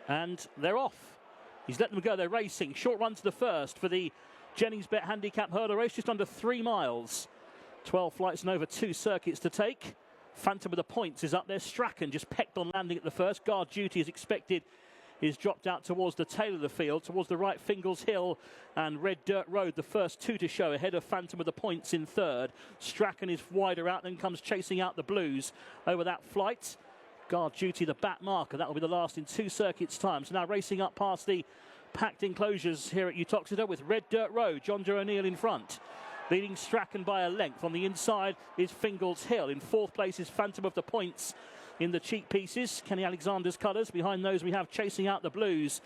And they're off. He's let them go. They're racing. Short run to the first for the Jennings Bet Handicap Hurdle Race, just under 3 miles. 12 flights and over 2 circuits to take. Phantom with the points is up there. Strachan just pecked on landing at the first. Guard Duty, as expected, is dropped out towards the tail of the field, towards the right. Fingles Hill and Red Dirt Road, the first 2 to show, ahead of Phantom with the points in third. Strachan is wider out, then comes Chasing Out the Blues over that flight. Guard Duty, the back marker, that will be the last in 2 circuits' time. So now racing up past the packed enclosures here at Uttoxeter with Red Dirt Road. John Joe O'Neill in front, leading Strachan by a length. On the inside is Fingles Hill. In 4th place is Phantom of the Points in the cheek pieces, Kenny Alexander's colours. Behind those we have Chasing Out the Blues,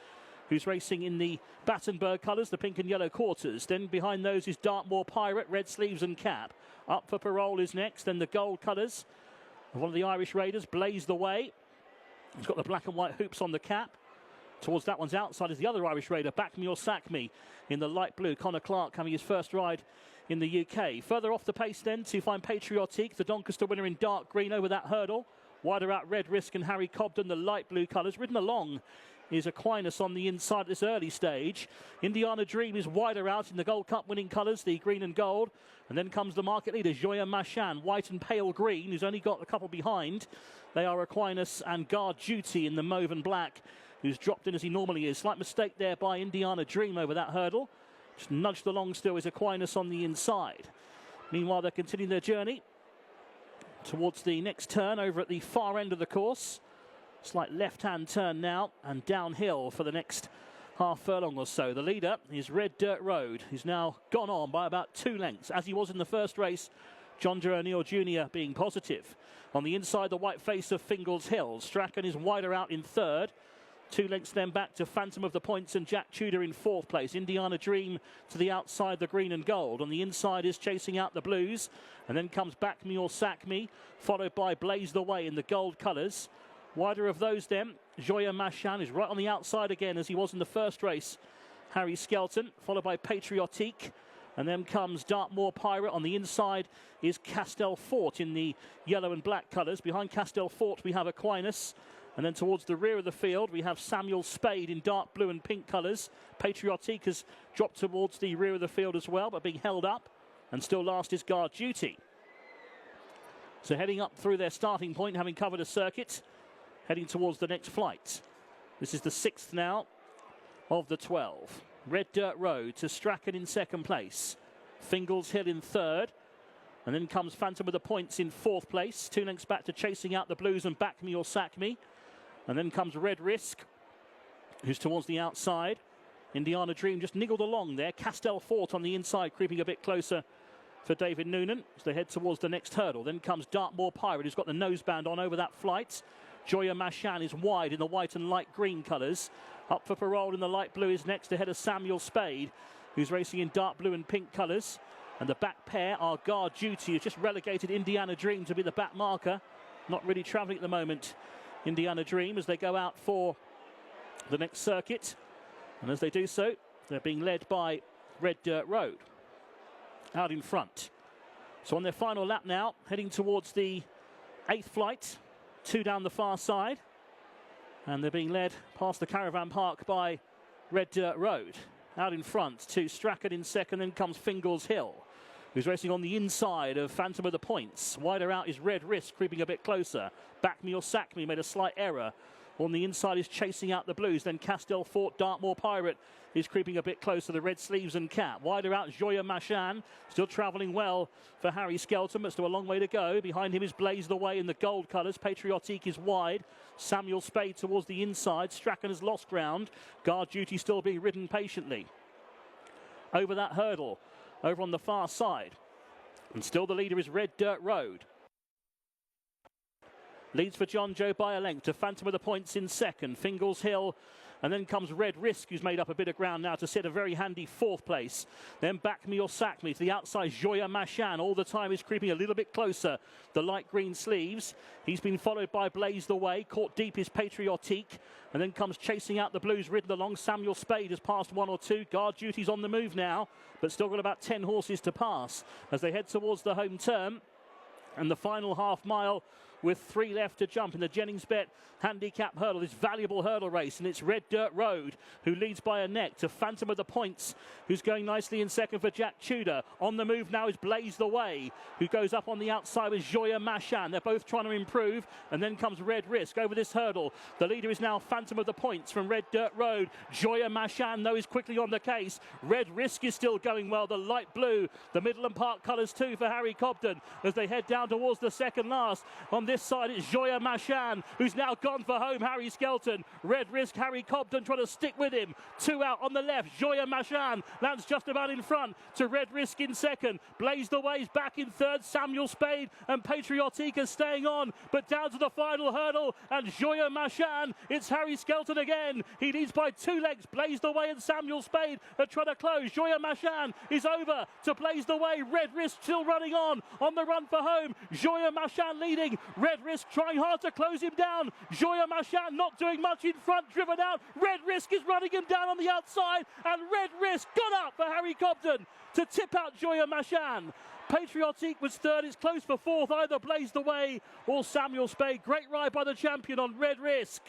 who's racing in the Battenberg colours, the pink and yellow quarters. Then behind those is Dartmoor Pirate, red sleeves and cap. Up for Parole is next. Then the gold colours of one of the Irish Raiders, Blaze the Way. He's got the black and white hoops on the cap. Towards that one's outside is the other Irish Raider, Back Me or Sack Me, in the light blue. Connor Clark having his first ride in the UK. Further off the pace then to find Patriotique, the Doncaster winner in dark green over that hurdle. Wider out Red Risk and Harry Cobden, the light blue colours. Ridden along is Aquinas on the inside at this early stage. Indiana Dream is wider out in the Gold Cup winning colours, the green and gold. And then comes the market leader, Joya Machan, white and pale green, who's only got a couple behind. They are Aquinas and Guard Duty in the mauve and black, who's dropped in as he normally is. Slight mistake there by Indiana Dream over that hurdle. Just nudged along still is Aquinas on the inside. Meanwhile, they're continuing their journey towards the next turn over at the far end of the course. Slight left-hand turn now and downhill for the next half furlong or so. The leader is Red Dirt Road. He's now gone on by about 2 lengths, as he was in the first race. John Joe O'Neill Jr. being positive. On the inside, the white face of Fingles Hill. Strachan is wider out in third. 2 lengths then back to Phantom of the Points and Jack Tudor in 4th place. Indiana Dream to the outside, the green and gold. On the inside is Chasing Out the Blues. And then comes Back Me or Sack Me, followed by Blaze the Way in the gold colours. Wider of those then, Joya Machan is right on the outside again as he was in the first race. Harry Skelton, followed by Patriotique. And then comes Dartmoor Pirate. On the inside is Castel Fort in the yellow and black colours. Behind Castel Fort we have Aquinas. And then towards the rear of the field we have Samuel Spade in dark blue and pink colours. Patriotique has dropped towards the rear of the field as well, but being held up. And still last is Guard Duty. So heading up through their starting point, having covered a circuit, heading towards the next flight. This is the 6th now of the 12. Red Dirt Road to Strachan in 2nd place. Fingles Hill in 3rd. And then comes Phantom with the Points in 4th place. 2 lengths back to Chasing Out the Blues and Back Me or Sack Me. And then comes Red Risk, who's towards the outside. Indiana Dream just niggled along there. Castel Fort on the inside, creeping a bit closer for David Noonan as they head towards the next hurdle. Then comes Dartmoor Pirate, who's got the noseband on over that flight. Joya Machan is wide in the white and light green colours. Up for Parole in the light blue is next, ahead of Samuel Spade, who's racing in dark blue and pink colours. And the back pair are Guard Duty, who's just relegated Indiana Dream to be the back marker. Not really travelling at the moment, Indiana Dream, as they go out for the next circuit. And as they do so, they're being led by Red Dirt Road out in front. So on their final lap now, heading towards the 8th flight, 2 down the far side. And they're being led past the caravan park by Red Dirt Road. Out in front to Strachan in 2nd, then comes Fingles Hill, who's racing on the inside of Phantom of the Points. Wider out is Red Risk, creeping a bit closer. Back Me or Sack Me made a slight error. On the inside is Chasing Out the Blues. Then Castel Fort, Dartmoor Pirate is creeping a bit closer. The red sleeves and cap. Wider out Joya Machan, still travelling well for Harry Skelton, but still a long way to go. Behind him is Blaze the Way in the gold colours. Patriotique is wide. Samuel Spade towards the inside. Strachan has lost ground. Guard Duty still being ridden patiently over that hurdle, over on the far side. And still the leader is Red Dirt Road. Leads for John Joe by a length to Phantom of the Points in 2nd. Fingles Hill. And then comes Red Risk, who's made up a bit of ground now to set a very handy 4th place. Then Back Me or Sack Me to the outside. Joya Machan all the time is creeping a little bit closer. The light green sleeves. He's been followed by Blaze the Way. Caught deep is Patriotique. And then comes Chasing Out the Blues, ridden along. Samuel Spade has passed 1 or 2. Guard Duty's on the move now, but still got about 10 horses to pass as they head towards the home turn. And the final half mile with 3 left to jump in the Jenningsbet handicap hurdle, this valuable hurdle race, and it's Red Dirt Road who leads by a neck to Phantom of the Points, who's going nicely in second for Jack Tudor. On the move now is Blaze the Way, who goes up on the outside with Joya Machan. They're both trying to improve, and then comes Red Risk over this hurdle. The leader is now Phantom of the Points from Red Dirt Road. Joya Machan, though, is quickly on the case. Red Risk is still going well. The light blue, the Midland Park colours too for Harry Cobden as they head down towards the second last. On this side, it's Joya Machan, who's now gone for home. Harry Skelton, Red Risk, Harry Cobden trying to stick with him. 2 out on the left. Joya Machan lands just about in front to Red Risk in second. Blaze the Way's back in third. Samuel Spade and Patriotica staying on, but down to the final hurdle, and Joya Machan, it's Harry Skelton again. He leads by 2 legs. Blaze the Way and Samuel Spade are trying to close. Joya Machan is over to Blaze the Way. Red Risk still running on the run for home. Joya Machan leading. Red Risk trying hard to close him down. Joya Machan not doing much in front, driven out. Red Risk is running him down on the outside, and Red Risk got up for Harry Cobden to tip out Joya Machan. Patriotique was third. It's close for fourth. Either Blaze the Way or Samuel Spade. Great ride by the champion on Red Risk.